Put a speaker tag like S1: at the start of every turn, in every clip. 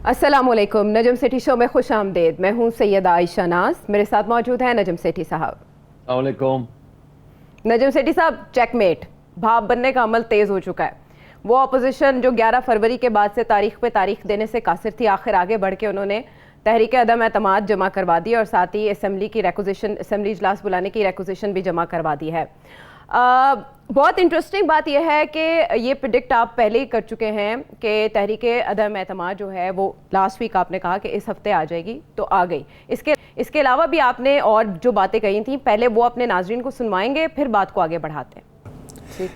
S1: अस्सलामुअलैकुम, नजम city show में खुश आमदेद। मैं हूँ सैयदा आयशा नाज, मेरे साथ मौजूद हैं नजम सेठी साहब।
S2: अस्सलामुअलैकुम।
S1: नजम सेठी साहब, चेकमेट, भाप बनने का अमल तेज़ हो चुका है। वो अपोजिशन जो 11 फरवरी के बाद से तारीख पे तारीख देने से कासिर थी, आखिर आगे बढ़ के उन्होंने तहरीक अदम एतमाद जमा करवा दी और साथ ही असम्बली की रेकुजिशन, असम्बली इजलास बुलाने की रेकुजिशन भी जमा करवा दी है। बहुत इंटरेस्टिंग बात यह है कि ये प्रिडिक्ट आप पहले ही कर चुके हैं कि तहरीक अदम एतमाद जो है वो लास्ट वीक आपने कहा कि इस हफ्ते आ जाएगी, तो आ गई। इसके अलावा भी आपने और जो बातें कही थी पहले, वो अपने नाजरीन को सुनवाएंगे, फिर बात को आगे बढ़ाते हैं।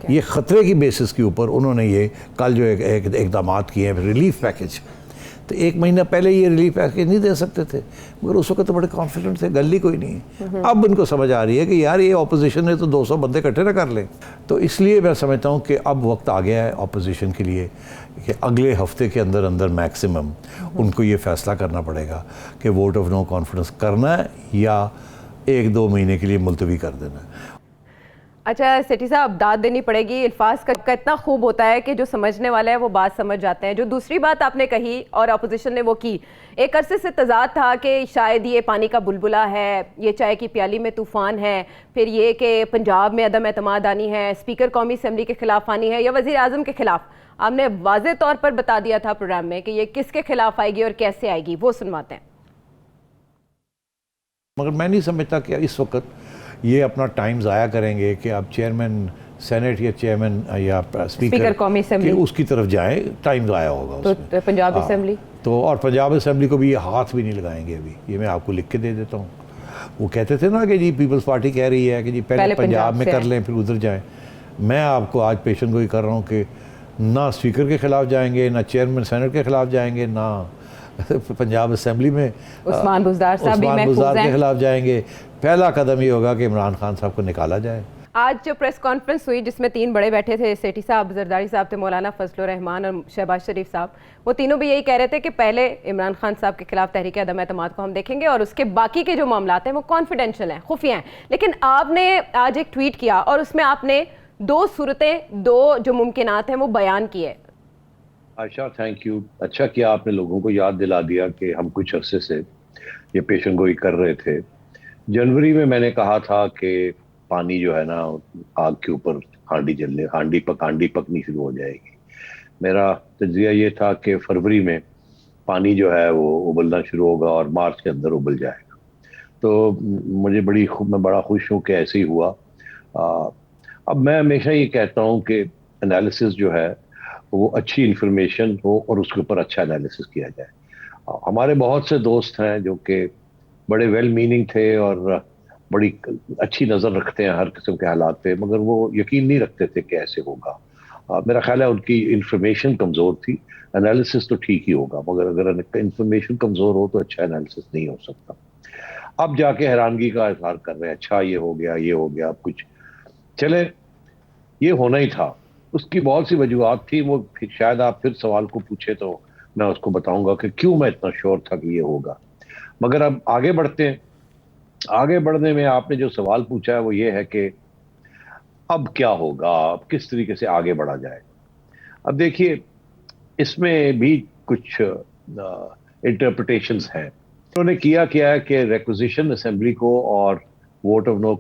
S3: ये ख़तरे की बेसिस के ऊपर उन्होंने ये कल जो एक इकदाम किए हैं, रिलीफ पैकेज, तो एक महीना पहले ये रिलीफ पैकेज नहीं दे सकते थे, मगर उस वक्त तो बड़े कॉन्फिडेंट थे, गल ही कोई नहीं है। अब उनको समझ आ रही है कि यार ये ऑपोजिशन ने तो 200 बंदे इकट्ठे ना कर लें, तो इसलिए मैं समझता हूँ कि अब वक्त आ गया है ऑपोजिशन के लिए कि अगले हफ्ते के अंदर अंदर मैक्सिमम उनको ये फ़ैसला करना पड़ेगा कि वोट ऑफ नो कॉन्फिडेंस करना है या 1-2 महीने के लिए मुलतवी कर देना है।
S1: अच्छा सेठी साहब, दाद देनी पड़ेगी। अल्फाज का इतना खूब होता है कि जो समझने वाला है वो बात समझ जाते हैं। जो दूसरी बात आपने कही और अपोजिशन ने वो की, एक अरसे से तजाद था कि शायद ये पानी का बुलबुला है, ये चाय की प्याली में तूफ़ान है, फिर ये कि पंजाब में अदम एतमाद आनी है, स्पीकर कौमी असम्बली के खिलाफ आनी है या वज़ीर आज़म के खिलाफ। आपने वाज़े तौर पर बता दिया था प्रोग्राम में कि ये किसके खिलाफ आएगी और कैसे आएगी, वो सुनवाते हैं।
S3: मगर मैं नहीं समझता कि इस वक्त ये अपना टाइम ज़ाया करेंगे कि आप चेयरमैन सेनेट या चेयरमैन या स्पीकर
S1: कौमी असेंबली
S3: उसकी तरफ जाएं, टाइम ज़ाया होगा
S1: तो पंजाब असेंबली
S3: तो, और पंजाब असेंबली को भी ये हाथ भी नहीं लगाएंगे अभी, ये मैं आपको लिख के दे देता हूँ। वो कहते थे ना कि जी पीपल्स पार्टी कह रही है कि जी पहले पंजाब में कर लें फिर उधर जाएँ। मैं आपको आज पेशन गोई कर रहा हूँ कि ना स्पीकर के ख़िलाफ़ जाएंगे, ना चेयरमैन सेनेट के ख़िलाफ़ जाएंगे, ना पंजाब असेंबली में
S1: उस्मान बुज़दार
S3: के खिलाफ जाएंगे। पहला कदम ये होगा कि इमरान खान साहब को निकाला जाए।
S1: आज जो प्रेस कॉन्फ्रेंस हुई जिसमें 3 बड़े बैठे थे, सेठी साहब, जरदारी साहब थे, मौलाना फजलुर रहमान और शहबाज शरीफ साहब, वो तीनों भी यही कह रहे थे कि पहले इमरान खान साहब के खिलाफ तहरीक अदम एतमाद को हम देखेंगे और उसके बाकी के जो मामलात हैं वो कॉन्फिडेंशियल हैं, खुफिया हैं। लेकिन आपने आज एक ट्वीट किया और उसमें आपने 2 सूरतें, 2 जो मुमकिनात हैं वो बयान किए।
S2: Ayesha, thank you. अच्छा किया आपने लोगों को याद दिला दिया कि हम कुछ अरसे से ये पेशन गोई कर रहे थे। जनवरी में मैंने कहा था कि पानी जो है ना आग के ऊपर हांडी पकनी शुरू हो जाएगी। मेरा तज्जिया ये था कि फरवरी में पानी जो है वो उबलना शुरू होगा और मार्च के अंदर उबल जाएगा। तो मैं बड़ा खुश हूँ कि ऐसे ही हुआ। अब मैं हमेशा ये कहता हूँ कि एनालिसिस जो है वो अच्छी इंफॉर्मेशन हो और उसके ऊपर अच्छा एनालिसिस किया जाए। हमारे बहुत से दोस्त हैं जो कि बड़े वेल मीनिंग थे और बड़ी अच्छी नज़र रखते हैं हर किस्म के हालात पे, मगर वो यकीन नहीं रखते थे कि ऐसे होगा। मेरा ख्याल है उनकी इंफॉर्मेशन कमज़ोर थी। एनालिसिस तो ठीक ही होगा, मगर अगर इंफॉर्मेशन कमज़ोर हो तो अच्छा एनालिसिस नहीं हो सकता। अब जाके हैरानगी का इजहार कर रहे हैं, अच्छा ये हो गया, अब कुछ चले, ये होना ही था। उसकी बहुत सी वजूहत थी, वो शायद आप फिर सवाल को पूछे तो मैं उसको बताऊंगा कि क्यों मैं इतना श्योर था कि ये होगा। मगर अब आगे बढ़ते हैं। आगे बढ़ने में आपने जो सवाल पूछा है वो ये है कि अब क्या होगा, अब किस तरीके से आगे बढ़ा जाए। अब देखिए, इसमें भी कुछ इंटरप्रिटेशंस हैं। उन्होंने किया है कि रिक्विजिशन असेंबली को और वोट ऑफ नो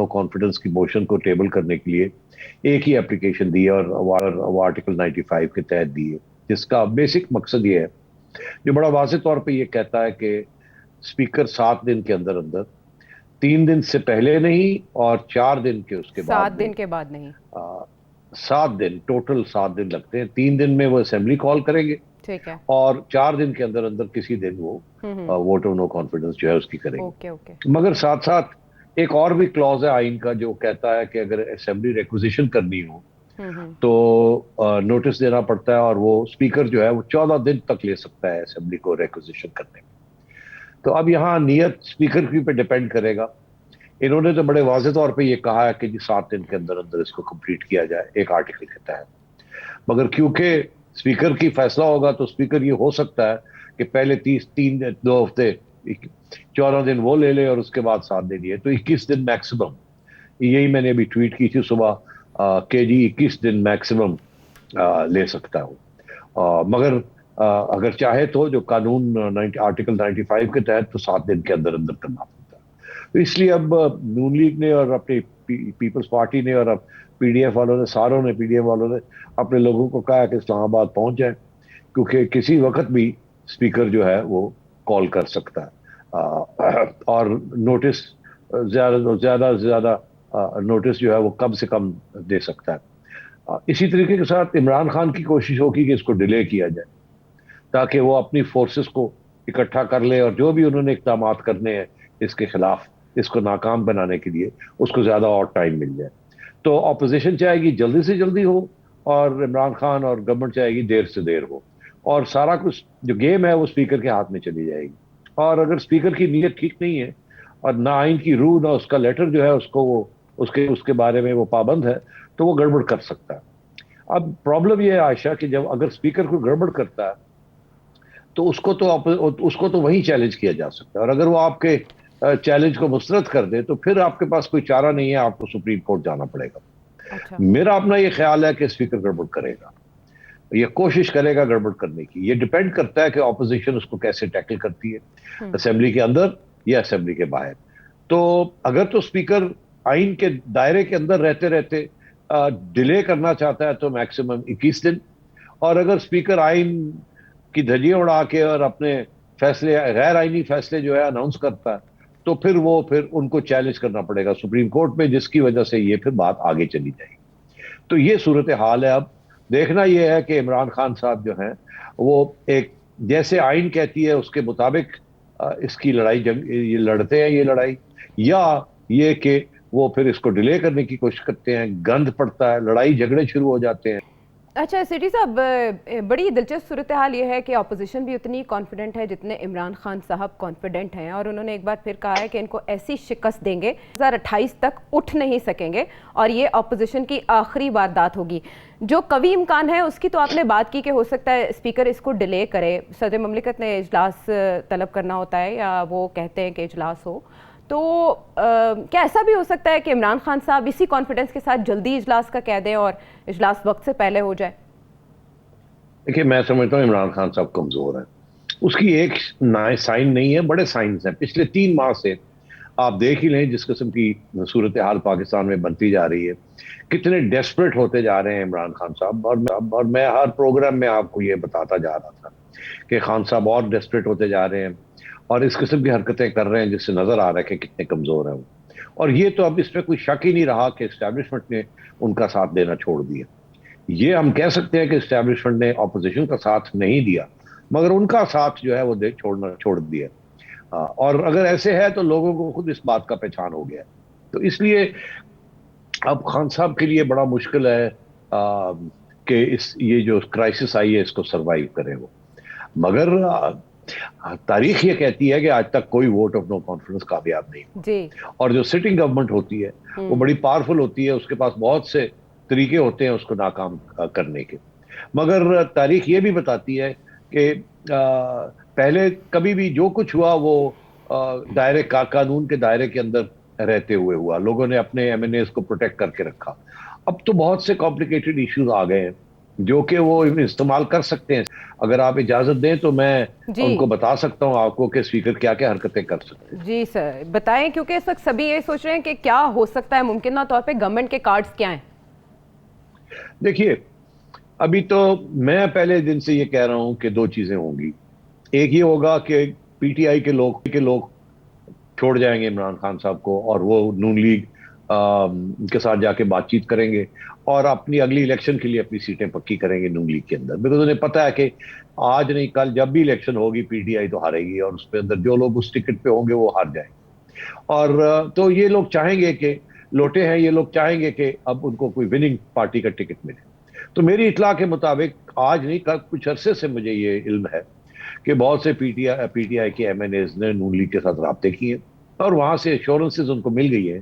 S2: कॉन्फिडेंस की मोशन को टेबल करने के लिए एक ही एप्लीकेशन दी है और वो आर्टिकल 95 के तहत दी है, जिसका बेसिक मकसद ये है, जो बड़ा वाज़ेह तौर पे ये कहता है कि स्पीकर 7 दिन के अंदर अंदर, 3 दिन से पहले नहीं और 4 दिन के उसके बाद
S1: 7 दिन के बाद नहीं,
S2: 7 दिन, टोटल 7 दिन लगते हैं। 3 दिन में वो असेंबली कॉल करेंगे,
S1: ठीक है,
S2: और 4 दिन के अंदर अंदर किसी दिन वो वोट ऑफ नो कॉन्फिडेंस जो है उसकी करेंगे।
S1: ओके।
S2: मगर साथ साथ एक और भी क्लॉज है आइन का जो कहता है कि अगर असेंबली रिक्विजिशन करनी हो तो नोटिस देना पड़ता है, और वो स्पीकर जो है वो 14 दिन तक ले सकता है असेंबली को रिक्विजिशन करने में। तो अब यहाँ नियत स्पीकर की पे डिपेंड करेगा। इन्होंने तो बड़े वाज़ेह तौर पे ये कहा है कि जी 7 दिन के अंदर अंदर इसको कंप्लीट किया जाए एक आर्टिकल के तहत। मगर क्योंकि स्पीकर की फैसला होगा तो स्पीकर ये हो सकता है कि पहले 2 हफ्ते 14 दिन वो ले ले और उसके बाद 7 दिन ये, तो 21 दिन मैक्सिमम। यही मैंने अभी ट्वीट की थी सुबह कि जी 21 दिन मैक्सिमम ले सकता हूँ। मगर अगर चाहे तो जो कानून आर्टिकल 95 के तहत तो 7 दिन के अंदर अंदर करना पड़ता है। तो इसलिए अब नून लीग ने और अपनी पीपल्स पार्टी ने और अब पीडीएफ वालों ने, सारों ने, पीडीएफ वालों ने अपने लोगों को कहा कि इस्लामाबाद पहुंच जाए, क्योंकि किसी वक्त भी स्पीकर जो है वो कॉल कर सकता है और नोटिस ज्यादा से ज्यादा नोटिस जो है वो कम से कम दे सकता है। इसी तरीके के साथ इमरान खान की कोशिश होगी कि इसको डिले किया जाए, ताकि वो अपनी फोर्सेस को इकट्ठा कर ले और जो भी उन्होंने इक़दाम करने हैं इसके खिलाफ, इसको नाकाम बनाने के लिए, उसको ज्यादा और टाइम मिल जाए। तो अपोजिशन चाहेगी जल्दी से जल्दी हो और इमरान खान और गवर्नमेंट चाहेगी देर से देर हो, और सारा कुछ जो गेम है वो स्पीकर के हाथ में चली जाएगी। और अगर स्पीकर की नीयत ठीक नहीं है और ना आइन की रूह ना उसका लेटर जो है उसको वो उसके बारे में वो पाबंद है, तो वो गड़बड़ कर सकता है। अब प्रॉब्लम ये है आयशा कि जब अगर स्पीकर को गड़बड़ करता है तो उसको तो वही चैलेंज किया जा सकता है, और अगर वो आपके चैलेंज को मुस्तरद कर दे तो फिर आपके पास कोई चारा नहीं है, आपको सुप्रीम कोर्ट जाना पड़ेगा।
S1: अच्छा।
S2: मेरा अपना ये ख्याल है कि स्पीकर गड़बड़ करेगा, ये कोशिश करेगा गड़बड़ करने की। ये डिपेंड करता है कि ऑपोजिशन उसको कैसे टैकल करती है, असेंबली के अंदर या असेंबली के बाहर। तो अगर तो स्पीकर आइन के दायरे के अंदर रहते रहते डिले करना चाहता है तो मैक्सिमम 21 दिन, और अगर स्पीकर आइन की धज्जियां उड़ा के और अपने फैसले, गैर आइनी फैसले जो है अनाउंस करता है, तो फिर उनको चैलेंज करना पड़ेगा सुप्रीम कोर्ट में, जिसकी वजह से ये फिर बात आगे चली जाएगी। तो ये सूरत हाल है। अब देखना यह है कि इमरान खान साहब जो हैं वो एक जैसे आइन कहती है उसके मुताबिक इसकी ये लड़ते हैं ये लड़ाई, या ये कि वो फिर इसको डिले करने की कोशिश करते हैं, गंद पड़ता है, लड़ाई झगड़े शुरू हो जाते हैं।
S1: अच्छा सिटी साहब, बड़ी दिलचस्प सूरत हाल ये है कि अपोजिशन भी उतनी कॉन्फिडेंट है जितने इमरान खान साहब कॉन्फिडेंट हैं, और उन्होंने एक बार फिर कहा है कि इनको ऐसी शिकस्त देंगे 2028 तक उठ नहीं सकेंगे और ये अपोजिशन की आखिरी वारदात होगी। जो कभी इम्कान है उसकी तो आपने बात की कि हो सकता है स्पीकर इसको डिले करे, सदर ममलिकत ने इजलास तलब करना होता है या वो कहते हैं कि इजलास हो, तो क्या ऐसा भी हो सकता है कि इमरान खान साहब इसी कॉन्फिडेंस के साथ जल्दी इजलास का कह दें और इजलास वक्त से पहले हो जाए?
S2: देखिए, मैं समझता हूँ इमरान खान साहब कमजोर है, उसकी एक साइन नहीं है, बड़े साइंस हैं। पिछले 3 माह से आप देख ही लें जिस किस्म की सूरत हाल पाकिस्तान में बनती जा रही है, कितने डेस्परेट होते जा रहे हैं इमरान खान साहब। और मैं हर प्रोग्राम में आपको ये बताता जा रहा था कि खान साहब और डेस्परेट होते जा रहे हैं और इस किस्म की हरकतें कर रहे हैं जिससे नजर आ रहा है कि कितने कमजोर हैं वो। और ये तो अब इसमें कोई शक ही नहीं रहा कि एस्टैब्लिशमेंट ने उनका साथ देना छोड़ दिया। ये हम कह सकते हैं कि एस्टैब्लिशमेंट ने ऑपोजिशन का साथ नहीं दिया, मगर उनका साथ जो है वो छोड़ दिया। और अगर ऐसे है तो लोगों को खुद इस बात का पहचान हो गया। तो इसलिए अब खान साहब के लिए बड़ा मुश्किल है कि ये जो क्राइसिस आई है इसको सरवाइव करें वो। मगर तारीख ये कहती है कि आज तक कोई वोट ऑफ नो कॉन्फिडेंस कामयाब नहीं
S1: जी।
S2: और जो सिटिंग गवर्नमेंट होती है वो बड़ी पावरफुल होती है, उसके पास बहुत से तरीके होते हैं उसको नाकाम करने के। मगर तारीख ये भी बताती है कि पहले कभी भी जो कुछ हुआ वो दायरे कानून के दायरे के अंदर रहते हुए हुआ, लोगों ने अपने एमएनएस को प्रोटेक्ट करके रखा। अब तो बहुत से कॉम्प्लिकेटेड इश्यूज आ गए हैं जो कि वो इस्तेमाल कर सकते हैं। अगर आप इजाजत दें तो मैं उनको बता सकता हूं आपको कि स्पीकर क्या क्या हरकतें कर सकते हैं।
S1: जी सर बताएं, क्योंकि इस वक्त सभी ये सोच रहे हैं कि क्या हो सकता है, मुमकिन तौर पे गवर्नमेंट के कार्ड्स क्या हैं।
S2: देखिए, अभी तो मैं पहले दिन से ये कह रहा हूं कि 2 चीजें होंगी। एक ये होगा कि पीटीआई के लोग छोड़ जाएंगे इमरान खान साहब को और वो नून लीग के साथ जाके बातचीत करेंगे और अपनी अगली इलेक्शन के लिए अपनी सीटें पक्की करेंगे नून लीग के अंदर। बिकॉज उन्हें पता है कि आज नहीं कल जब भी इलेक्शन होगी पीटीआई तो हारेगी और उसके अंदर जो लोग उस टिकट पे होंगे वो हार जाएंगे। और तो ये लोग चाहेंगे कि लोटे हैं, ये लोग चाहेंगे कि अब उनको कोई विनिंग पार्टी का टिकट मिले। तो मेरी इतला के मुताबिक आज नहीं कल कुछ अरसे से मुझे ये इल्म है कि बहुत से पीटीआई के एमएनएज ने नून लीग के साथ राब्ते किए और वहां से एश्योरेंसेज उनको मिल गई है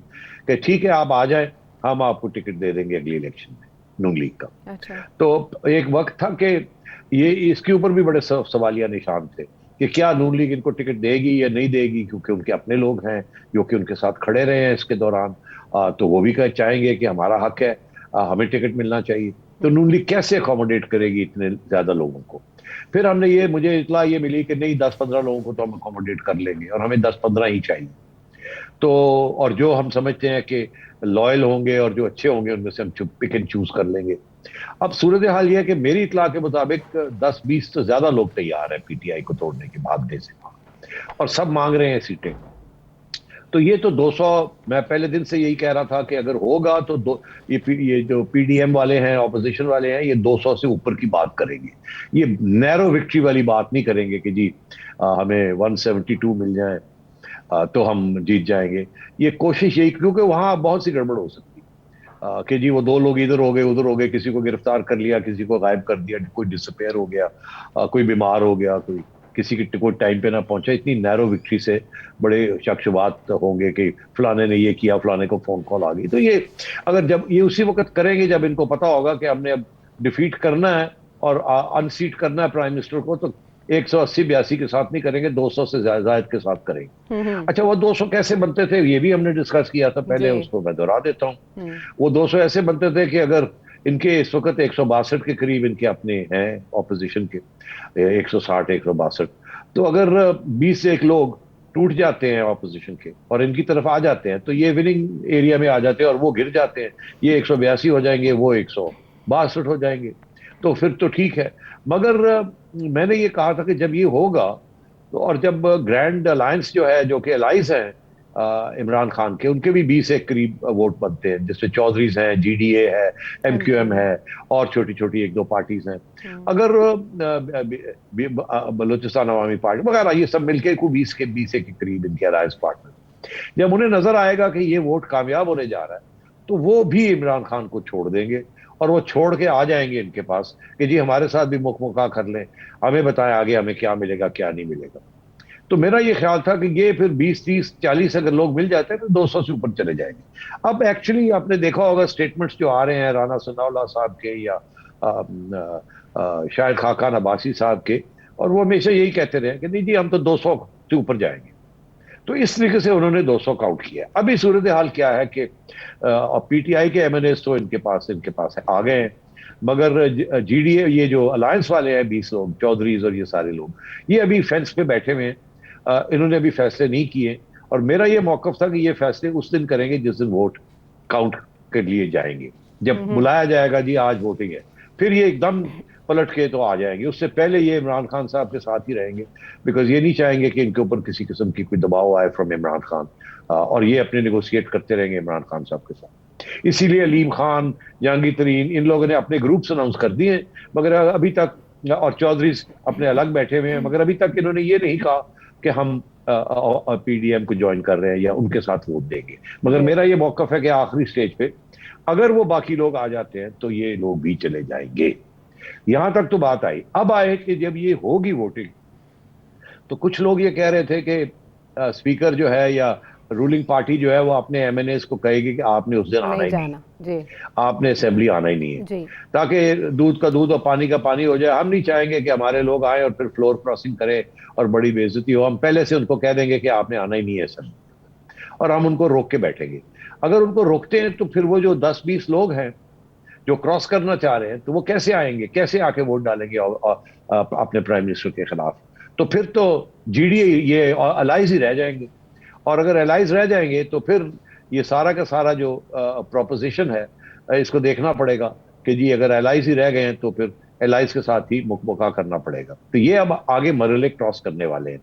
S2: कि ठीक है आप आ जाए, हम आपको टिकट दे देंगे अगली इलेक्शन में नून लीग का।
S1: अच्छा।
S2: तो एक वक्त था कि ये इसके ऊपर भी बड़े सवालिया निशान थे कि क्या नून लीग इनको टिकट देगी या नहीं देगी, क्योंकि उनके अपने लोग हैं जो कि उनके साथ खड़े रहे हैं इसके दौरान। तो वो भी चाहेंगे कि हमारा हक है, हमें टिकट मिलना चाहिए। तो नून लीग कैसे अकोमोडेट करेगी इतने ज्यादा लोगों को। फिर हमने ये, मुझे इतला ये मिली कि नहीं 10-15 लोगों को तो हम अकोमोडेट कर लेंगे और हमें 10-15 ही चाहिए। तो और जो हम समझते हैं कि लॉयल होंगे और जो अच्छे होंगे उनमें से हम चुप पिक एंड चूज कर लेंगे। अब सूरत हाल यह है कि मेरी इतला के मुताबिक 10-20 से ज्यादा लोग तैयार हैं पीटीआई को तोड़ने के, भागने से, और सब मांग रहे हैं सीटें। तो ये तो 200, मैं पहले दिन से यही कह रहा था कि अगर होगा तो ये जो पीडीएम वाले हैं, ऑपोजिशन वाले हैं, ये 200 से ऊपर की बात करेंगे। ये नैरो विक्ट्री वाली बात नहीं करेंगे कि जी हमें 172 मिल जाए तो हम जीत जाएंगे। ये कोशिश यही, क्योंकि वहां बहुत सी गड़बड़ हो सकती है कि जी वो 2 लोग इधर हो गए उधर हो गए, किसी को गिरफ्तार कर लिया, किसी को गायब कर दिया, कोई डिसअपेयर हो गया, कोई बीमार हो गया, कोई किसी की कोई टाइम पे ना पहुंचा। इतनी नैरो विक्ट्री से बड़े शख्सवात होंगे कि फलाने ने ये किया, फलाने को फोन कॉल आ गई। तो ये अगर जब ये उसी वक्त करेंगे जब इनको पता होगा कि हमने अब डिफीट करना है और अनसीट करना है प्राइम मिनिस्टर को, तो 180-82 के साथ नहीं करेंगे, 200 से ज्यादा के साथ करेंगे। अच्छा, वो 200 कैसे बनते थे ये भी हमने डिस्कस किया था पहले, उसको मैं दोहरा देता हूँ। वो 200 ऐसे बनते थे कि अगर इनके इस वक्त 162 के करीब इनके अपने हैं ऑपोजिशन के, 160-162, तो अगर 20 से एक लोग टूट जाते हैं ऑपोजिशन के और इनकी तरफ आ जाते हैं तो ये विनिंग एरिया में आ जाते हैं और वो गिर जाते हैं। ये 182 हो जाएंगे, वो 162 हो जाएंगे, तो फिर तो ठीक है। मगर मैंने ये कहा था कि जब ये होगा तो, और जब ग्रैंड अलायंस जो है, जो कि अलाइज हैं इमरान खान के, उनके भी 20 एक करीब वोट बनते हैं, जिससे चौधरीज हैं, जीडीए है, एमक्यूएम है और छोटी छोटी 1-2 पार्टीज हैं। अगर बलूचिस्तान अवामी पार्टी वगैरह ये सब मिलके को 20 के करीब इनके अलायंस पार्टनर, जब उन्हें नजर आएगा कि ये वोट कामयाब होने जा रहा है तो वो भी इमरान खान को छोड़ देंगे और वो छोड़ के आ जाएंगे इनके पास कि जी हमारे साथ भी मुखमुखा कर लें, हमें बताएं आगे हमें क्या मिलेगा क्या नहीं मिलेगा। तो मेरा ये ख्याल था कि ये फिर 20-30-40 अगर लोग मिल जाते हैं तो 200 से ऊपर चले जाएंगे। अब एक्चुअली आपने देखा होगा स्टेटमेंट्स जो आ रहे हैं राना सनाउल्लाह साहब के या शायद खाकान अब्बासी साहब के, और वो हमेशा यही कहते रहे कि नहीं जी हम तो 200 से ऊपर जाएंगे। तो इस तरीके से उन्होंने 200 काउंट किया। अभी सूरत हाल क्या है कि पीटीआई के एमएनएस तो इनके पास है, आ गए हैं, मगर जीडीए ये जो अलायंस वाले हैं 20 लोग, चौधरीज और ये सारे लोग, ये अभी फेंस पे बैठे हुए हैं। इन्होंने अभी फैसले नहीं किए और मेरा ये मौकफ था कि ये फैसले उस दिन करेंगे जिस दिन वोट काउंट के लिए जाएंगे, जब बुलाया जाएगा जी आज वोटिंग है, फिर ये एकदम पलट के तो आ जाएंगे। उससे पहले ये इमरान खान साहब के साथ ही रहेंगे, बिकॉज ये नहीं चाहेंगे कि इनके ऊपर किसी किस्म की कोई दबाव आए फ्रॉम इमरान खान, और ये अपने नेगोशिएट करते रहेंगे इमरान खान साहब के साथ। इसीलिए अलीम खान, जहांगीर तरीन, इन लोगों ने अपने ग्रुप्स अनाउंस कर दिए, मगर अभी तक, और चौधरी अपने अलग बैठे हुए हैं, मगर अभी तक इन्होंने ये नहीं कहा कि हम पीडीएम को ज्वाइन कर रहे हैं या उनके साथ वोट देंगे। मगर मेरा ये मौकफ है कि आखिरी स्टेज पे अगर वो बाकी लोग आ जाते हैं तो ये लोग भी चले जाएंगे। यहां तक तो बात आई। अब आए कि जब ये होगी वोटिंग तो कुछ लोग ये कह रहे थे कि स्पीकर जो है या रूलिंग पार्टी जो है वो अपने एमएनएस को कहेगी कि आपने उस दिन आना ही नहीं, जी, आपने असेंबली आना ही नहीं है जी, ताकि दूध का दूध और पानी का पानी हो जाए। हम नहीं चाहेंगे कि हमारे लोग आए और फिर फ्लोर क्रॉसिंग करें और बड़ी बेइज्जती हो। हम पहले से उनको कह देंगे कि आपने आना ही नहीं है सर, और हम उनको रोक के बैठेंगे। अगर उनको रोकते हैं तो फिर वो जो 10-20 लोग हैं जो क्रॉस करना चाह रहे हैं तो वो कैसे आएंगे, कैसे आके वोट डालेंगे अपने प्राइम मिनिस्टर के खिलाफ? तो फिर तो जीडीए ये अलाइज ही रह जाएंगे, और अगर एलाइज रह जाएंगे तो फिर ये सारा का सारा जो प्रोपोजिशन है इसको देखना पड़ेगा कि जी अगर एलाइज ही रह गए हैं तो फिर एलाइज के साथ ही मुखमुखा करना पड़ेगा। तो ये अब आगे मरहले क्रॉस करने वाले हैं।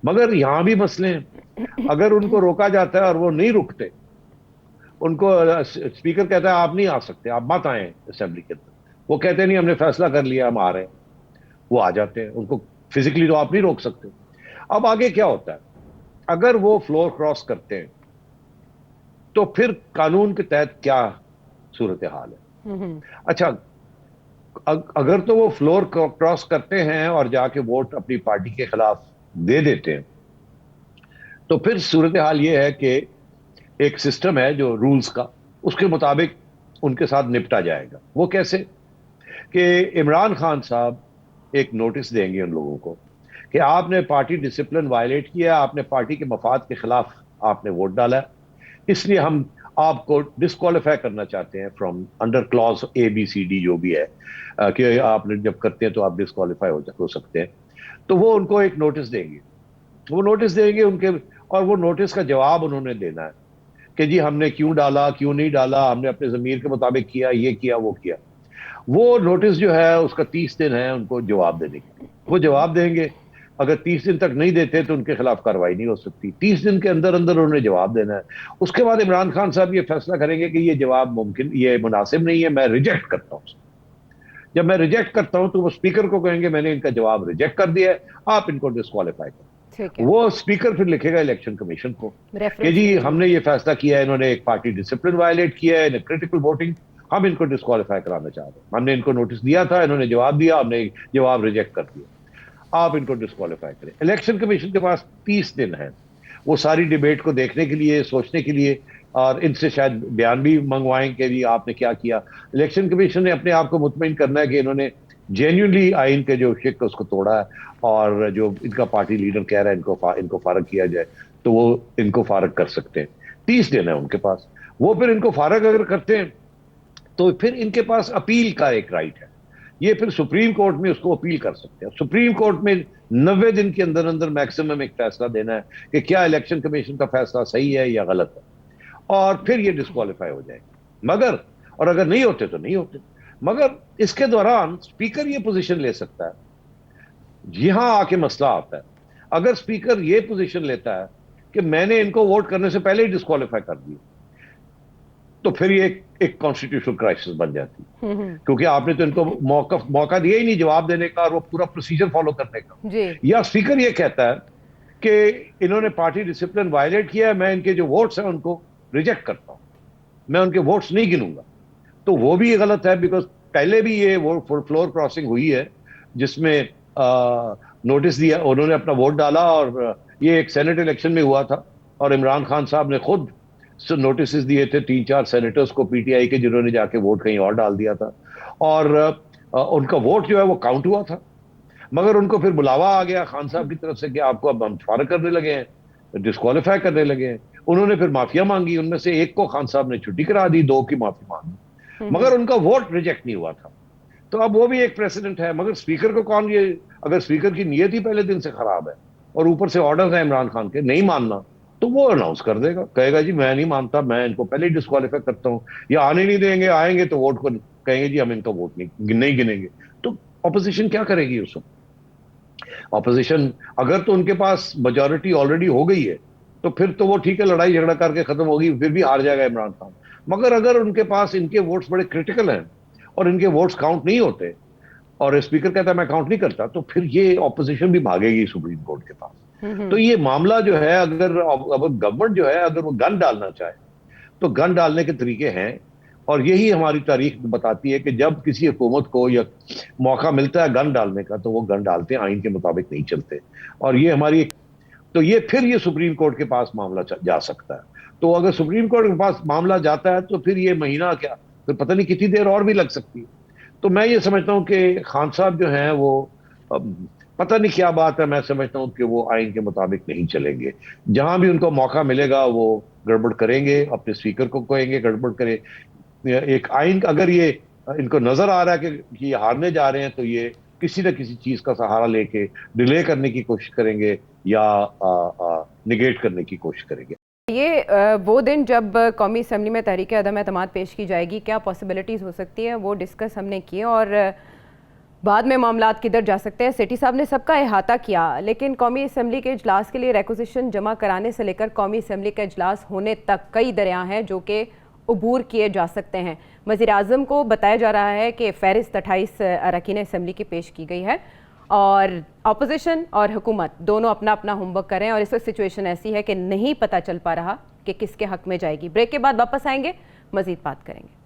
S2: मगर यहाँ भी मसले हैं। अगर उनको रोका जाता है और वो नहीं रुकते, उनको स्पीकर कहता है आप नहीं आ सकते, आप मत आए असेंबली के अंदर, वो कहते नहीं हमने फैसला कर लिया हम आ रहे हैं, वो आ जाते हैं। उनको फिजिकली तो आप नहीं रोक सकते। अब आगे क्या होता है, अगर वो फ्लोर क्रॉस करते हैं तो फिर कानून के तहत क्या सूरत हाल है? अच्छा, अगर तो वो फ्लोर क्रॉस करते हैं और जाके वोट अपनी पार्टी के खिलाफ दे देते हैं तो फिर सूरत हाल ये है कि एक सिस्टम है जो रूल्स का, उसके मुताबिक उनके साथ निपटा जाएगा। वो कैसे? कि इमरान खान साहब एक नोटिस देंगे उन लोगों को कि आपने पार्टी डिसिप्लिन वायलेट किया, आपने पार्टी के मफाद के खिलाफ आपने वोट डाला, इसलिए हम आपको डिस्क्वालीफाई करना चाहते हैं फ्रॉम अंडर क्लॉज ABCD जो भी है, कि आप जब करते हैं तो आप डिस्क्वालीफाई हो सकते हैं, तो वो उनको एक नोटिस देंगे। वो नोटिस देंगे उनके, और वो नोटिस का जवाब उन्होंने देना है कि जी हमने क्यों डाला, क्यों नहीं डाला, हमने अपने ज़मीर के मुताबिक किया, ये किया, वो किया। वो नोटिस जो है उसका 30 दिन है उनको जवाब देने के लिए। वो जवाब देंगे, अगर 30 दिन तक नहीं देते तो उनके खिलाफ कार्रवाई नहीं हो सकती। 30 दिन के अंदर अंदर उन्होंने जवाब देना है। उसके बाद इमरान खान साहब ये फैसला करेंगे कि ये जवाब मुमकिन, ये मुनासिब नहीं है, मैं रिजेक्ट करता हूँ। जब मैं रिजेक्ट करता हूं तो वो स्पीकर को कहेंगे मैंने इनका जवाब रिजेक्ट कर दिया है, आप इनको डिस्क्वालीफाई करें।
S1: ठीक है।
S2: वो स्पीकर फिर लिखेगा इलेक्शन कमीशन को कि जी हमने ये फैसला किया है, इन्होंने एक पार्टी डिसिप्लिन वायलेट किया है, क्रिटिकल वोटिंग, हम इनको डिस्क्वालीफाई कराना चाह रहे हैं, हमने इनको नोटिस दिया था, इन्होंने जवाब दिया, हमने जवाब रिजेक्ट कर दिया, आप इनको डिस्क्वालीफाई करें। इलेक्शन कमीशन के पास 30 दिन है वो सारी डिबेट को देखने के लिए, सोचने के लिए, और इनसे शायद बयान भी मंगवाएं कि जी आपने क्या किया। इलेक्शन कमीशन ने अपने आप को मुतमईन करना है कि इन्होंने जेन्युइनली आइन के जो शिक उसको तोड़ा है, और जो इनका पार्टी लीडर कह रहा है इनको फारग किया जाए, तो वो इनको फारग कर सकते हैं। 30 दिन है उनके पास। वो फिर इनको फारग अगर करते हैं तो फिर इनके पास अपील का एक राइट है, ये फिर सुप्रीम कोर्ट में उसको अपील कर सकते हैं। सुप्रीम कोर्ट में 90 दिन के अंदर अंदर मैक्सिमम एक फैसला देना है कि क्या इलेक्शन कमीशन का फैसला सही है या गलत है, और फिर ये डिस्क्वालीफाई हो जाएगी। मगर, और अगर नहीं होते तो नहीं होते, मगर इसके दौरान स्पीकर ये पोजीशन ले सकता है। यहां आके मसला आता है, अगर स्पीकर ये पोजीशन लेता है कि मैंने इनको वोट करने से पहले ही डिस्क्वालीफाई कर दिया, तो फिर ये एक कॉन्स्टिट्यूशनल क्राइसिस बन जाती है, क्योंकि आपने तो इनको मौका दिया ही नहीं जवाब देने का और वो पूरा प्रोसीजर फॉलो करने का
S1: जी।
S2: या स्पीकर ये कहता है कि इन्होंने पार्टी डिसिप्लिन वायलेट किया है, मैं इनके जो वोट्स हैं उनको रिजेक्ट करता हूं, मैं उनके वोट्स नहीं गिनूंगा, तो वो भी गलत है। बिकॉज पहले भी ये फ्लोर क्रॉसिंग हुई है जिसमें नोटिस दिया, उन्होंने अपना वोट डाला, और ये एक सेनेट इलेक्शन में हुआ था, और इमरान खान साहब ने खुद नोटिस दिए थे 3-4 सेनेटर्स को PTI के, जिन्होंने जाके वोट कहीं और डाल दिया था, और उनका वोट जो है वो काउंट हुआ था, मगर उनको फिर बुलावा आ गया खान साहब की तरफ से कि आपको अब हम फारग करने लगे हैं, डिस्क्वालीफाई करने लगे हैं। उन्होंने फिर माफिया मांगी, उनमें से एक को खान साहब ने छुट्टी करा दी, 2 की माफी मांगी, मगर उनका वोट रिजेक्ट नहीं हुआ था। तो अब वो भी एक प्रेसिडेंट है। मगर स्पीकर को कौन, ये अगर स्पीकर की नीयत ही पहले दिन से खराब है और ऊपर से ऑर्डर है इमरान खान के नहीं मानना, तो वो अनाउंस कर देगा, कहेगा जी मैं नहीं मानता, मैं इनको पहले ही डिस्क्वालीफाई करता हूँ, या आने नहीं देंगे, आएंगे तो वोट को कहेंगे जी हम इनका वोट नहीं गिनेंगे। तो ऑपोजिशन क्या करेगी उस वक्त? ऑपोजिशन अगर तो उनके पास मेजॉरिटी ऑलरेडी हो गई है तो फिर तो वो ठीक है, लड़ाई झगड़ा करके खत्म होगी, फिर भी हार जाएगा इमरान खान। मगर अगर उनके पास इनके वोट्स बड़े क्रिटिकल हैं और इनके वोट्स काउंट नहीं होते, और स्पीकर कहता है मैं काउंट नहीं करता, तो फिर ये ऑपोजिशन भी भागेगी सुप्रीम कोर्ट के पास। तो ये मामला जो है, अगर गवर्नमेंट जो है अगर वो गन डालना चाहे तो गन डालने के तरीके हैं, और यही हमारी तारीख बताती है कि जब किसी हुकूमत को या मौका मिलता है गन डालने का, तो वो गन डालते हैं, आइन के मुताबिक नहीं चलते। और ये हमारी, तो ये फिर ये सुप्रीम कोर्ट के पास मामला जा सकता है। तो अगर सुप्रीम कोर्ट के पास मामला जाता है तो फिर ये महीना क्या, फिर पता नहीं कितनी देर और भी लग सकती है। तो मैं ये समझता हूँ कि खान साहब जो हैं वो पता नहीं क्या बात है, मैं समझता हूँ कि वो आइन के मुताबिक नहीं चलेंगे। जहां भी उनको मौका मिलेगा वो गड़बड़ करेंगे, अपने स्पीकर को कहेंगे गड़बड़ करे। एक आइन, अगर ये इनको नजर आ रहा है कि ये हारने जा रहे हैं, तो ये किसी न किसी चीज का सहारा लेके डिले करने की कोशिश करेंगे या निगेट करने की कोशिश करेंगे।
S1: ये वो दिन जब कौमी असम्बली में तहरीक अदम एतमाद पेश की जाएगी, क्या पॉसिबिलिटीज़ हो सकती है, वो डिस्कस हमने किए, और बाद में मामलात किधर जा सकते हैं। सेठी साहब ने सबका अहाता किया, लेकिन कौमी असम्बली के इजलास के लिए रिक्विजिशन जमा कराने से लेकर कौमी असम्बली का इजलास होने तक कई दरिया हैं जो कि अबूर किए जा सकते हैं। वज़ीर-ए-आज़म को बताया जा रहा है कि फ़हरिस्त 28 अरकान असम्बली की पेश की गई है, और अपोजिशन और हुकूमत दोनों अपना अपना होमवर्क करें, और इस वक्त सिचुएशन ऐसी है कि नहीं पता चल पा रहा कि किसके हक में जाएगी। ब्रेक के बाद वापस आएंगे, मज़ीद बात करेंगे।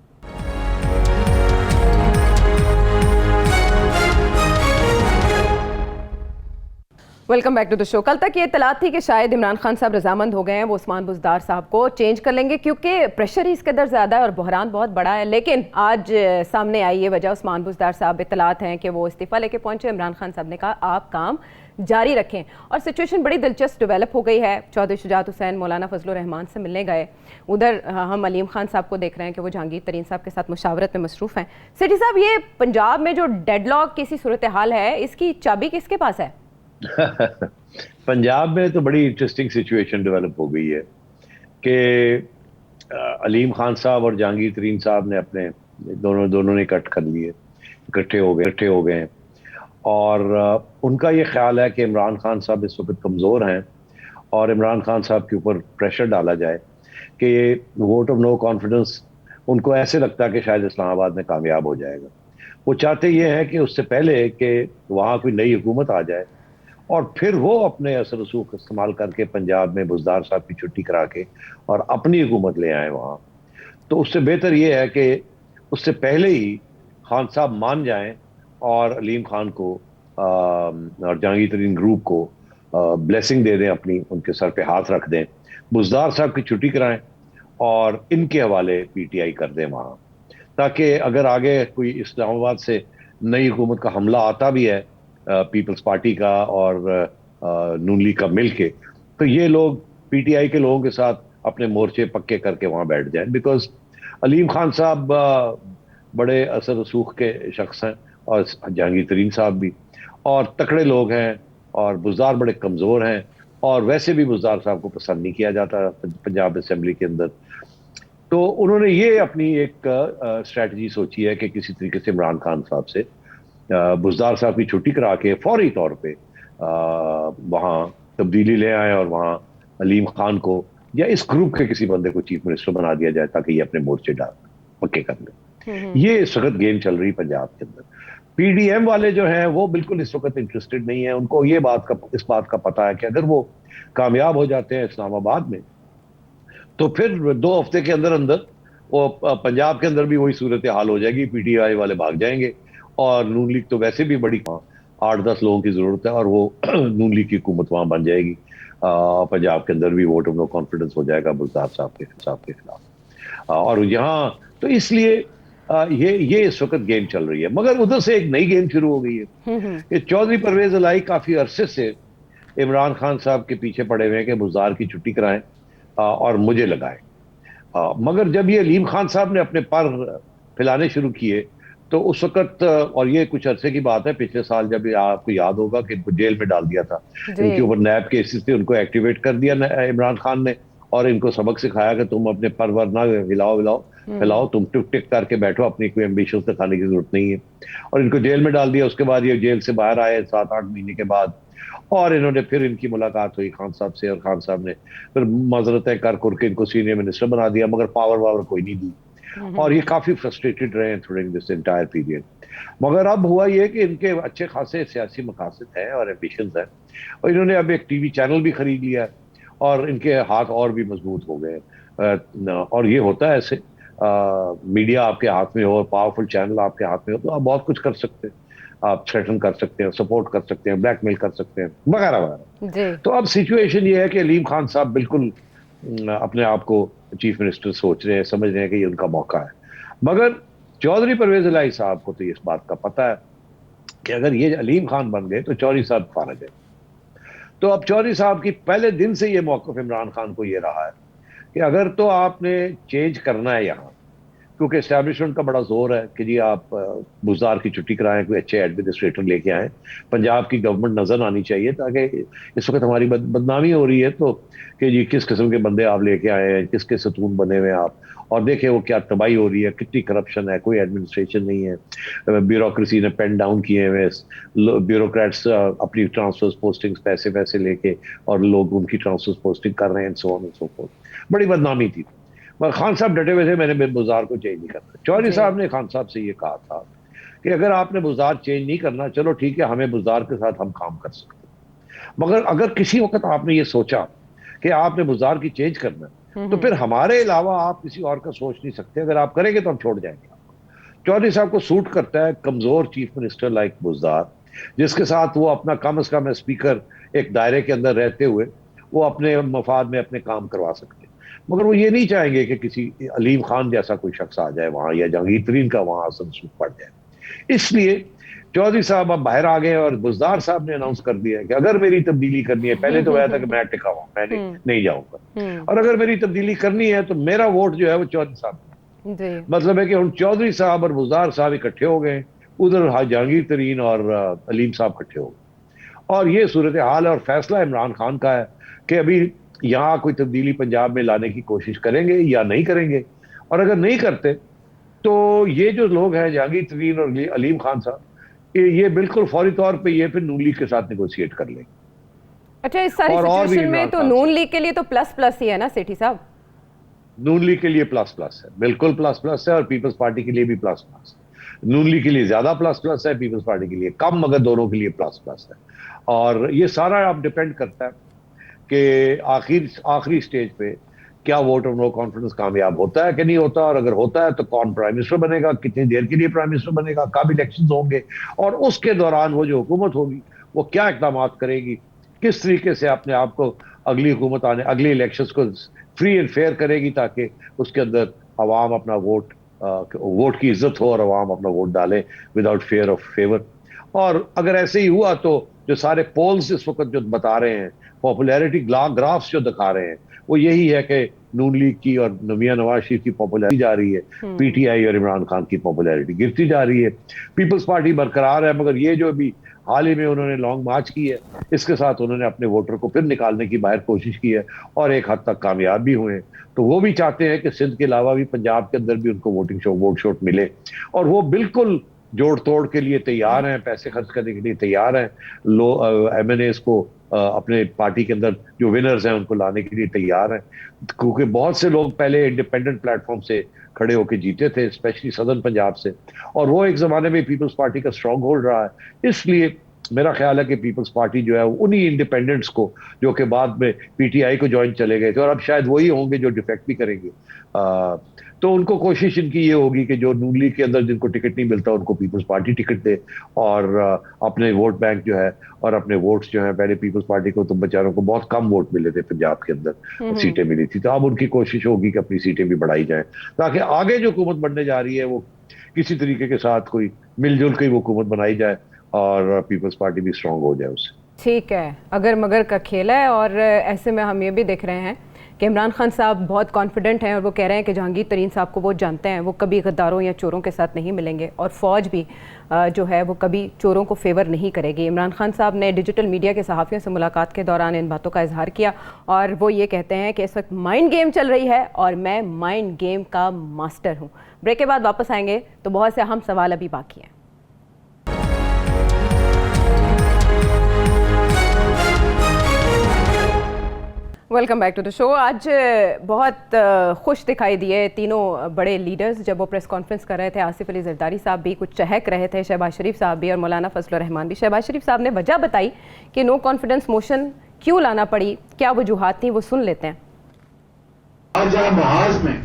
S1: Welcome back to the show. कल तक ये इत्तलात थी कि शायद इमरान खान साहब रजामंद हो गए हैं, वो उस्मान बुज़दार साहब को चेंज कर लेंगे क्योंकि प्रेशर ही इस कदर ज़्यादा है और बहरान बहुत बड़ा है। लेकिन आज सामने आई ये वजह, उस्मान बुज़दार साहब इत्तलात हैं कि वो इस्तीफ़ा लेके पहुंचे। इमरान खान साहब ने कहा आप काम जारी रखें और सिचुएशन बड़ी दिलचस्प डेवलप हो गई है। चौधरी शुजात हुसैन मौलाना फजल रहमान से मिलने गए, उधर हम अलीम खान साहब को देख रहे हैं कि वो जहांगीर तरीन साहब के साथ मुशावरत में मसरूफ़ हैं। सिटी साहब, ये पंजाब में जो डेडलॉक की सी सूरत हाल है, इसकी चाबी किसके पास है?
S2: पंजाब में तो बड़ी इंटरेस्टिंग सिचुएशन डेवलप हो गई है कि अलीम खान साहब और जहांगीर तरीन साहब ने अपने दोनों ने कट कर लिए, इकट्ठे हो गए हैं। और उनका ये ख्याल है कि इमरान खान साहब इस वक्त कमज़ोर हैं और इमरान खान साहब के ऊपर प्रेशर डाला जाए कि ये वोट ऑफ नो कॉन्फिडेंस, उनको ऐसे लगता है कि शायद इस्लामाबाद में कामयाब हो जाएगा। वो चाहते ये हैं कि उससे पहले कि वहाँ कोई नई हुकूमत आ जाए और फिर वो अपने असर रसूख इस्तेमाल करके पंजाब में बुज़दार साहब की छुट्टी करा के और अपनी हुकूमत ले आए वहाँ। तो उससे बेहतर ये है कि उससे पहले ही खान साहब मान जाएं और अलीम खान को और जहांगीर तरीन ग्रुप को ब्लेसिंग दे दें, अपनी उनके सर पे हाथ रख दें, बुज़दार साहब की छुट्टी कराएं और इनके हवाले पीटीआई कर दें वहाँ, ताकि अगर आगे कोई इस्लामाबाद से नई हुकूमत का हमला आता भी है पीपल्स पार्टी का और नून लीग का मिलके, तो ये लोग पीटीआई के लोगों के साथ अपने मोर्चे पक्के करके वहाँ बैठ जाएं। बिकॉज अलीम खान साहब बड़े असर रसूख के शख्स हैं और जहांगीर तरीन साहब भी, और तकड़े लोग हैं, और बुज़दार बड़े कमज़ोर हैं और वैसे भी बुज़दार साहब को पसंद नहीं किया जाता पंजाब असेंबली के अंदर। तो उन्होंने ये अपनी एक स्ट्रैटेजी सोची है कि किसी तरीके से इमरान खान साहब से बुज़दार साहब की छुट्टी करा के फौरी तौर पे वहाँ तब्दीली ले आए और वहाँ अलीम खान को या इस ग्रुप के किसी बंदे को चीफ मिनिस्टर बना दिया जाए ताकि ये अपने मोर्चे पक्के कर ले। ये इस वक्त गेम चल रही पंजाब के अंदर। पीडीएम वाले जो हैं वो बिल्कुल इस वक्त इंटरेस्टेड नहीं है। उनको ये इस बात का पता है कि अगर वो कामयाब हो जाते हैं इस्लामाबाद में तो फिर 2 हफ्ते के अंदर अंदर वो पंजाब के अंदर भी वही सूरत हाल हो जाएगी, पीटीआई वाले भाग जाएंगे और नून लीग तो वैसे भी बड़ी 8-10 लोगों की जरूरत है और वो नून लीग की हुकूमत वहां बन जाएगी। पंजाब के अंदर भी वोट ऑफ नो कॉन्फिडेंस हो जाएगा बुज़दार साहब के खिलाफ। और यहाँ तो इसलिए ये इस वक्त गेम चल रही है। मगर उधर से एक नई गेम शुरू हो गई है कि चौधरी परवेज इलाही काफी अरसे से इमरान खान साहब के पीछे पड़े हुए हैं कि बुज़दार की छुट्टी कराएं और मुझे लगाएं। मगर जब ये अलीम खान साहब ने अपने पर फैलाने शुरू किए तो उस वक्त, और ये कुछ अरसे की बात है, पिछले साल जब आपको याद होगा कि इनको जेल में डाल दिया था, इनके ऊपर नैब केसेस थे, उनको एक्टिवेट कर दिया इमरान खान ने और इनको सबक सिखाया कि तुम अपने पर वर ना फैलाओ, तुम टिक टिक करके बैठो, अपनी कोई एम्बिशन दिखाने की जरूरत नहीं है। और इनको जेल में डाल दिया। उसके बाद ये जेल से बाहर आए 7-8 महीने के बाद और इन्होंने फिर इनकी मुलाकात हुई खान साहब से और खान साहब ने फिर माजरतें कर के इनको सीनियर मिनिस्टर बना दिया, मगर पावर कोई नहीं दी और ये काफी फ्रस्ट्रेटेड रहे थ्रूआउट दिस एंटायर पीरियड। मगर अब हुआ ये कि इनके अच्छे खासे सियासी मकासद हैं और एम्बिशंस हैं और इन्होंने अब एक टीवी चैनल भी खरीद लिया है और इनके हाथ और भी मजबूत हो गए। और ये होता है ऐसे, मीडिया आपके हाथ में हो, पावरफुल चैनल आपके हाथ में हो तो आप बहुत कुछ कर सकते हैं। आप थ्रेटन कर सकते हैं, सपोर्ट कर सकते हैं, ब्लैकमेल कर सकते हैं, वगैरह वगैरह। तो अब सिचुएशन ये है कि अलीम खान साहब बिल्कुल अपने आप को चीफ मिनिस्टर सोच रहे हैं, समझ रहे हैं कि ये उनका मौका है। मगर चौधरी परवेज इलाही साहब को तो इस बात का पता है कि अगर ये अलीम खान बन गए तो चौधरी साहब फारग है। तो अब चौधरी साहब की पहले दिन से ये मौक़िफ़ इमरान खान को ये रहा है कि अगर तो आपने चेंज करना है यहाँ, क्योंकि एस्टैब्लिशमेंट का बड़ा जोर है कि जी आप बुज़दार की छुट्टी कराएं, कोई अच्छे एडमिनिस्ट्रेटर लेके आएँ, पंजाब की गवर्नमेंट नजर आनी चाहिए, ताकि इस वक्त हमारी बदनामी हो रही है तो कि जी किस किस्म के बंदे आप लेके आए हैं, किसके सतून बने हुए आप, और देखें वो क्या तबाही हो रही है, कितनी करप्शन है, कोई एडमिनिस्ट्रेशन नहीं है, ब्यूरोक्रेसी ने पेन डाउन किए हुए, ब्यूरोक्रेट्स अपनी ट्रांसफर पोस्टिंग्स पैसे लेके और लोग उनकी ट्रांसफर पोस्टिंग कर रहे हैं, so on and so fourth. बड़ी बदनामी थी। मगर खान साहब डटे हुए थे, मैंने बुज़दार को चेंज नहीं करना। चौधरी साहब ने खान साहब से ये कहा था कि अगर आपने बुज़दार चेंज नहीं करना, चलो ठीक है, हमें बुज़दार के साथ हम काम कर सकते हैं, मगर अगर किसी वक्त आपने ये सोचा कि आपने बुज़दार की चेंज करना तो फिर हमारे अलावा आप किसी और का सोच नहीं सकते। अगर आप करेंगे तो हम छोड़ जाएंगे आपको। चौधरी साहब को सूट करता है कमजोर चीफ मिनिस्टर लाइक बुज़दार, जिसके साथ वो अपना कम से कम स्पीकर एक दायरे के अंदर रहते हुए वो अपने मफाद में अपने काम करवा सकते हैं। मगर वो ये नहीं चाहेंगे कि किसी अलीम खान जैसा कोई शख्स आ जाए वहां या जहांगीर तरीन का वहां आसन सूख पड़ जाए। इसलिए चौधरी साहब अब बाहर आ गए और बुज़दार साहब ने अनाउंस कर दिया है कि अगर मेरी तब्दीली करनी है, पहले तो आया था कि मैं टिका हुआ मैं नहीं जाऊंगा, और अगर मेरी तब्दीली करनी है तो मेरा वोट जो है वो चौधरी साहब, मतलब है कि हम चौधरी साहब और बुज़दार साहब इकट्ठे हो गए, उधर जहांगीर तरीन और अलीम साहब इकट्ठे हो गए, और ये सूरत हाल है। और फैसला इमरान खान का है कि अभी यहाँ कोई तब्दीली पंजाब में लाने की कोशिश करेंगे या नहीं करेंगे, और अगर नहीं करते तो ये जो लोग हैं जहांगीर तरीन और अलीम खान साहब, ये बिल्कुल फौरी तौर पे ये फिर नून लीग के साथ नेगोशिएट कर लेंगे।
S1: अच्छा, इस सारी सिचुएशन में तो नून लीग के लिए तो प्लस प्लस ही है ना सेठी साहब?
S2: नून लीग के लिए प्लस प्लस है, बिल्कुल प्लस प्लस है, और पीपल्स पार्टी के लिए भी प्लस प्लस है। नून लीग के लिए ज्यादा प्लस प्लस है, पीपल्स पार्टी के लिए कम, मगर दोनों के लिए प्लस प्लस है। और ये सारा अब डिपेंड करता है कि आखिरी स्टेज पे क्या वोट ऑफ नो कॉन्फिडेंस कामयाब होता है कि नहीं होता, और अगर होता है तो कौन प्राइम मिनिस्टर बनेगा, कितनी देर के लिए प्राइम मिनिस्टर बनेगा, कब इलेक्शंस होंगे, और उसके दौरान वो जो हुकूमत होगी वो क्या इकदाम करेगी, किस तरीके से अपने आप को अगली हुकूमत आने अगली इलेक्शंस को फ्री एंड फेयर करेगी, ताकि उसके अंदर अवाम अपना वोट की इज्जत हो और अवाम अपना वोट डाले विदाउट फेयर ऑफ फेवर। और अगर ऐसे ही हुआ तो जो सारे पोल्स इस वक्त जो बता रहे हैं, पॉपुलैरिटी ग्राफ्स जो दिखा रहे हैं, वो यही है कि नून लीग की और मियां नवाज शरीफ की पॉपुलैरिटी जा रही है, पीटीआई और इमरान खान की पॉपुलैरिटी गिरती जा रही है, पीपल्स पार्टी बरकरार है। मगर ये जो भी हाल ही में उन्होंने लॉन्ग मार्च की है, इसके साथ उन्होंने अपने वोटर को फिर निकालने की बाहर कोशिश की है और एक हद तक कामयाब भी हुए हैं। तो वो भी चाहते हैं कि सिंध के अलावा भी पंजाब के अंदर भी उनको वोट शोट मिले, और वो बिल्कुल जोड़ तोड़ के लिए तैयार हैं, पैसे खर्च करने के लिए तैयार हैं, MNAs को अपने पार्टी के अंदर जो विनर्स हैं उनको लाने के लिए तैयार हैं, क्योंकि बहुत से लोग पहले इंडिपेंडेंट प्लेटफॉर्म से खड़े होकर जीते थे, स्पेशली सदर्न पंजाब से, और वो एक जमाने में पीपल्स पार्टी का स्ट्रॉन्ग होल्ड रहा है। इसलिए मेरा ख्याल है कि पीपल्स पार्टी जो है उन्हीं इंडिपेंडेंट्स को जो कि बाद में पीटीआई को ज्वाइन चले गए थे, और अब शायद वही होंगे जो डिफेक्ट भी करेंगे, तो उनको कोशिश इनकी ये होगी कि जो नून लीग के अंदर जिनको टिकट नहीं मिलता उनको पीपल्स पार्टी टिकट दे, और अपने वोट बैंक जो है और अपने वोट्स जो है, पहले पीपल्स पार्टी को तो बेचारों को बहुत कम वोट मिले थे पंजाब के अंदर, सीटें मिली थी, तो अब उनकी कोशिश होगी कि अपनी सीटें भी बढ़ाई जाए, ताकि आगे जो हुकूमत बनने जा रही है वो किसी तरीके के साथ कोई मिलजुल के हुकूमत बनाई जाए और पीपल्स पार्टी भी स्ट्रांग हो जाए उससे।
S1: ठीक है, अगर मगर का खेल है, और ऐसे में हम ये भी देख रहे हैं कि इमरान खान साहब बहुत कॉन्फिडेंट हैं और वो कह रहे हैं कि जहांगीर तरीन साहब को वो जानते हैं, वो कभी गद्दारों या चोरों के साथ नहीं मिलेंगे, और फ़ौज भी जो है वो कभी चोरों को फेवर नहीं करेगी। इमरान खान साहब ने डिजिटल मीडिया के सहाफ़ियों से मुलाकात के दौरान इन बातों का इजहार किया, और वो ये कहते हैं कि इस वक्त माइंड गेम चल रही है और मैं माइंड गेम का मास्टर हूँ। ब्रेक के बाद वापस आएंगे तो बहुत से अहम सवाल अभी बाकी हैं। Welcome back to the show. आज बहुत खुश दिखाई दिए तीनों बड़े लीडर्स जब वो प्रेस कॉन्फ्रेंस कर रहे थे। आसिफ अली जरदारी साहब भी कुछ चहक रहे थे, शहबाज शरीफ साहब भी, और मौलाना फजलुर रहमान भी। शहबाज शरीफ साहब ने वजह बताई कि नो कॉन्फिडेंस मोशन क्यों लाना पड़ी, क्या वजूहात थी, वो सुन लेते हैं।
S4: आज महाज में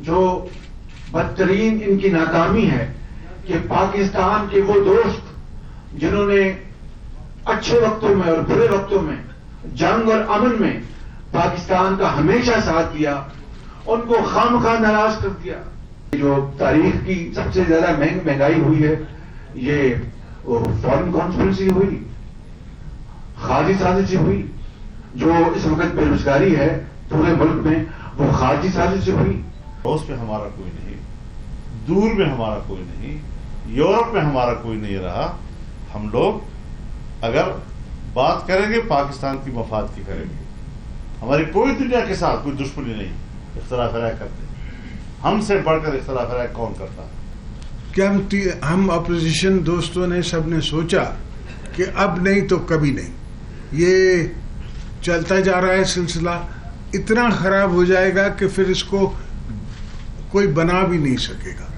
S4: जो बदतरीन इनकी नाकामी है कि पाकिस्तान के वो दोस्त जिन्होंने अच्छे वक्तों में और बुरे वक्तों में, जंग और अमन में पाकिस्तान का हमेशा साथ दिया, उनको खामखा नाराज कर दिया। जो तारीख की सबसे ज्यादा महंगाई हुई है, ये फॉरेन कॉन्स्पिरेसी हुई, खारजी साजिश हुई। जो इस वक्त बेरोजगारी है पूरे मुल्क में, वो खारजी साजिश हुई।
S5: रूस में हमारा कोई नहीं, दूर में हमारा कोई नहीं, यूरोप में हमारा कोई नहीं रहा। हम लोग अगर बात करेंगे पाकिस्तान की मफाद की करेंगे। हमारी कोई दुनिया के साथ कोई दुश्मनी नहीं, इख्तिलाफ राय करते, हमसे बढ़कर इख्तिलाफ राय कौन करता है?
S6: क्या हम अपोजिशन दोस्तों ने सबने सोचा कि अब नहीं तो कभी नहीं, ये चलता जा रहा है सिलसिला, इतना खराब हो जाएगा कि फिर इसको कोई बना भी नहीं सकेगा।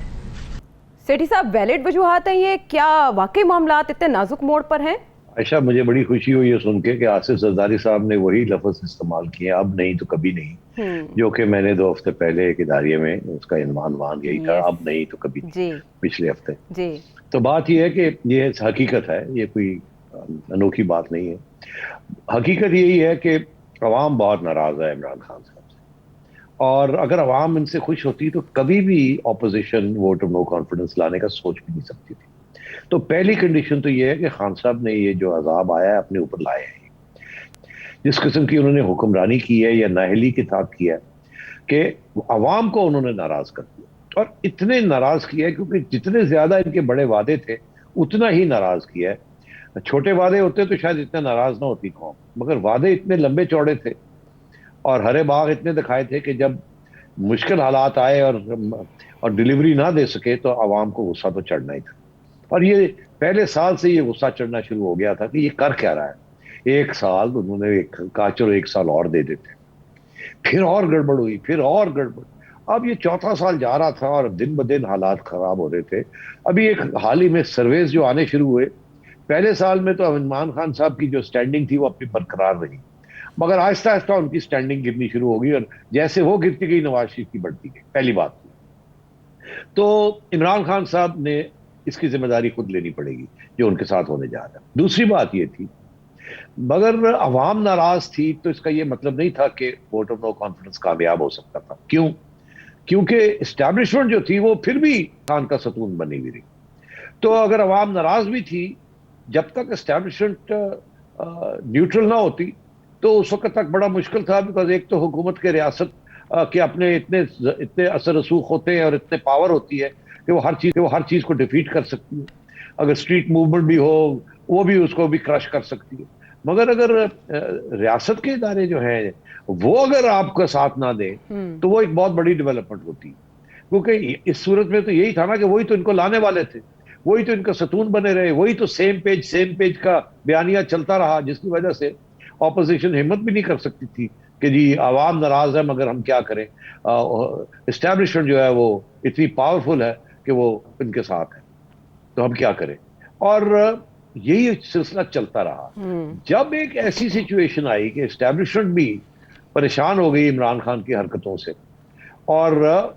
S1: सेठी साहब, वैलिड वजूहात है ये? क्या वाकई मामला इतने नाजुक मोड़ पर हैं?
S2: अच्छा, मुझे बड़ी खुशी हुई ये सुन के कि आसिफ जरदारी साहब ने वही लफ्ज इस्तेमाल किए, अब नहीं तो कभी नहीं, जो कि मैंने 2 हफ्ते पहले एक इदारे में उसका इन्वान यही था,
S1: यस
S2: अब नहीं तो कभी नहीं,
S1: जी
S2: पिछले हफ्ते।
S1: जी
S2: तो बात यह है कि ये हकीकत है, ये कोई अनोखी बात नहीं है। हकीकत यही है कि अवाम बहुत नाराज है इमरान खान साहब से, और अगर अवाम इनसे खुश होती तो कभी भी opposition vote of no confidence लाने का सोच भी नहीं सकती थी। तो पहली कंडीशन तो ये है कि खान साहब ने ये जो अजाब आया है अपने ऊपर लाया है, जिस किस्म की उन्होंने हुक्मरानी की है या नाहली के साथ किया है कि अवाम को उन्होंने नाराज कर दिया, और इतने नाराज किया है क्योंकि जितने ज्यादा इनके बड़े वादे थे उतना ही नाराज किया है। छोटे वादे होते तो शायद इतने नाराज ना होती कौम, मगर वादे इतने लंबे चौड़े थे और हरे बाग इतने दिखाए थे कि जब मुश्किल हालात आए और डिलीवरी ना दे सके तो आवाम को गुस्सा तो चढ़ना ही था। और ये पहले साल से ये गुस्सा चढ़ना शुरू हो गया था कि ये कर क्या रहा है। एक साल उन्होंने कहा चलो एक साल और दे देते, फिर और गड़बड़ हुई, फिर और गड़बड़, अब ये चौथा साल जा रहा था और दिन ब दिन हालात खराब हो रहे थे। अभी एक हाल ही में सर्वेज जो आने शुरू हुए, पहले साल में तो इमरान खान साहब की जो स्टैंडिंग थी वो अपनी बरकरार रही, मगर आहिस्ता आहिस्ता उनकी स्टैंडिंग गिरनी शुरू हो गई, और जैसे वो गिरती गई नवाज शरीफ की बढ़ती गई। पहली बात तो इमरान खान साहब ने इसकी जिम्मेदारी खुद लेनी पड़ेगी जो उनके साथ होने जा रहा है। दूसरी बात ये थी, मगर अवाम नाराज थी तो इसका ये मतलब नहीं था कि वोट ऑफ नो कॉन्फिडेंस कामयाब हो सकता था। क्यों? क्योंकि एस्टैब्लिशमेंट जो थी वो फिर भी खान का सतून बनी हुई रही। तो अगर अवाम नाराज भी थी, जब तक एस्टैब्लिशमेंट न्यूट्रल ना होती तो उस वक्त तक बड़ा मुश्किल था, बिकॉज एक तो हुकूमत के रियासत के अपने इतने इतने असर रसूख होते हैं और इतने पावर होती है कि वो हर चीज को डिफीट कर सकती है। अगर स्ट्रीट मूवमेंट भी हो वो भी उसको भी क्रश कर सकती है। मगर अगर रियासत के इदारे जो हैं वो अगर आपका साथ ना दें तो वो एक बहुत बड़ी डेवलपमेंट होती है। क्योंकि इस सूरत में तो यही था ना कि वही तो इनको लाने वाले थे, वही तो इनका सतून बने रहे, वही तो सेम पेज का बयानिया चलता रहा, जिसकी वजह से ऑपोजिशन हिम्मत भी नहीं कर सकती थी कि जी आवाम नाराज है मगर हम क्या करें। एस्टैब्लिशमेंट जो है वो इतनी पावरफुल है कि वो इनके साथ है, तो हम क्या करें। और यही सिलसिला चलता रहा। जब एक ऐसी सिचुएशन आई कि एस्टैब्लिशमेंट भी परेशान हो गई इमरान खान की हरकतों से, और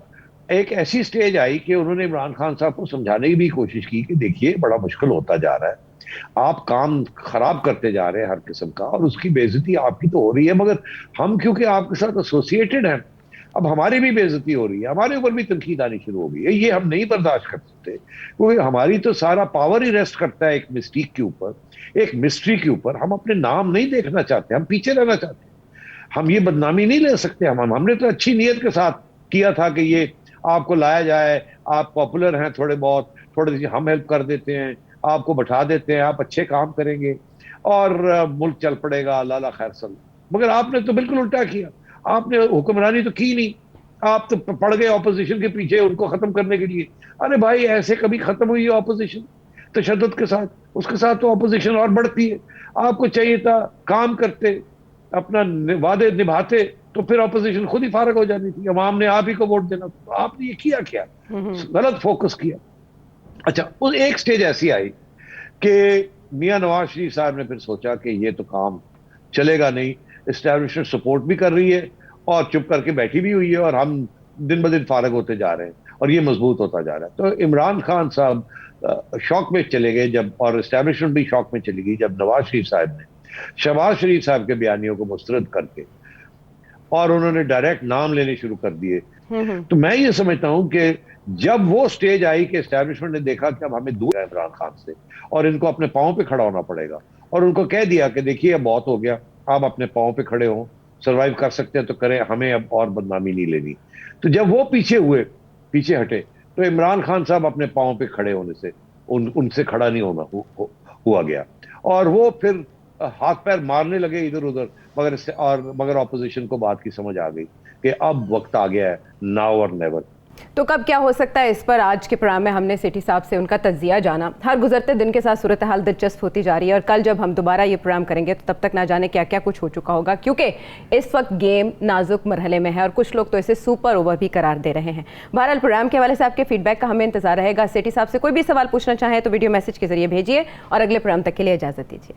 S2: एक ऐसी स्टेज आई कि उन्होंने इमरान खान साहब को समझाने की भी कोशिश की कि देखिए बड़ा मुश्किल होता जा रहा है, आप काम खराब करते जा रहे हैं हर किस्म का, और उसकी बेइज्जती आपकी तो हो रही है, मगर हम क्योंकि आपके साथ एसोसिएटेड हैं अब हमारी भी बेइज्जती हो रही है, हमारे ऊपर भी तनकीद आनी शुरू हो गई है। ये हम नहीं बर्दाश्त कर सकते, क्योंकि हमारी तो सारा पावर ही रेस्ट करता है एक मिस्टेक के ऊपर, एक मिस्ट्री के ऊपर। हम अपने नाम नहीं देखना चाहते, हम पीछे रहना चाहते हैं, हम ये बदनामी नहीं ले सकते। हमने तो अच्छी नीयत के साथ किया था कि ये आपको लाया जाए, आप पॉपुलर हैं थोड़े बहुत, थोड़ी सी हम हेल्प कर देते हैं, आपको बैठा देते हैं, आप अच्छे काम करेंगे और मुल्क चल पड़ेगा, लाला खैर सल। मगर आपने तो बिल्कुल उल्टा किया, आपने हुक्मरानी तो की नहीं, आप तो पड़ गए ऑपोजिशन के पीछे उनको खत्म करने के लिए। अरे भाई ऐसे कभी खत्म हुई है ऑपोजिशन तशद्दुद के साथ? उसके साथ तो ऑपोजिशन और बढ़ती है। आपको चाहिए था काम करते, अपना वादे निभाते, तो फिर ऑपोजिशन खुद ही फारग हो जानी थी, अवाम ने आप ही को वोट देना। तो आपने ये किया क्या? गलत फोकस किया। अच्छा, उस एक स्टेज ऐसी आई कि मियां नवाज शरीफ साहब ने फिर सोचा कि ये तो काम चलेगा नहीं, एस्टैब्लिशमेंट सपोर्ट भी कर रही है और चुप करके बैठी भी हुई है, और हम दिन ब दिन फारग होते जा रहे हैं और ये मजबूत होता जा रहा है। तो इमरान खान साहब शौक में चले गए जब, और एस्टैब्लिशमेंट भी शौक में चली गई जब नवाज शरीफ साहब ने शहबाज शरीफ साहब के बयानियों को मुस्तरद करके और उन्होंने डायरेक्ट नाम लेने शुरू कर दिए। तो मैं ये समझता हूं कि जब वो स्टेज आई कि एस्टैब्लिशमेंट ने देखा कि अब हमें दूर है इमरान खान से और इनको अपने पांव पे खड़ा होना पड़ेगा, और उनको कह दिया कि देखिए अब बहुत हो गया, आप अपने पांव पे खड़े हो, सर्वाइव कर सकते हैं तो करें, हमें अब और बदनामी नहीं लेनी। तो जब वो पीछे हटे, तो इमरान खान साहब अपने पांव पे खड़े होने से उनसे खड़ा नहीं होना हुआ गया, और वो फिर हाथ पैर मारने लगे इधर उधर। मगर ऑपोजिशन को बात की समझ आ गई कि अब वक्त आ गया है, नाउ और नेवर।
S1: तो कब क्या हो सकता है, इस पर आज के प्रोग्राम में हमने सेठी साहब से उनका तज्जिया जाना। हर गुजरते दिन के साथ सूरत हाल दिलचस्प होती जा रही है और कल जब हम दोबारा ये प्रोग्राम करेंगे तो तब तक ना जाने क्या क्या कुछ हो चुका होगा, क्योंकि इस वक्त गेम नाजुक मरहले में है और कुछ लोग तो इसे सुपर ओवर भी करार दे रहे हैं। बहरहाल प्रोग्राम के हवाले से आपके फीडबैक का हमें इंतजार रहेगा। सेठी साहब से कोई भी सवाल पूछना चाहें तो वीडियो मैसेज के जरिए भेजिए और अगले प्रोग्राम तक के लिए इजाज़त दीजिए।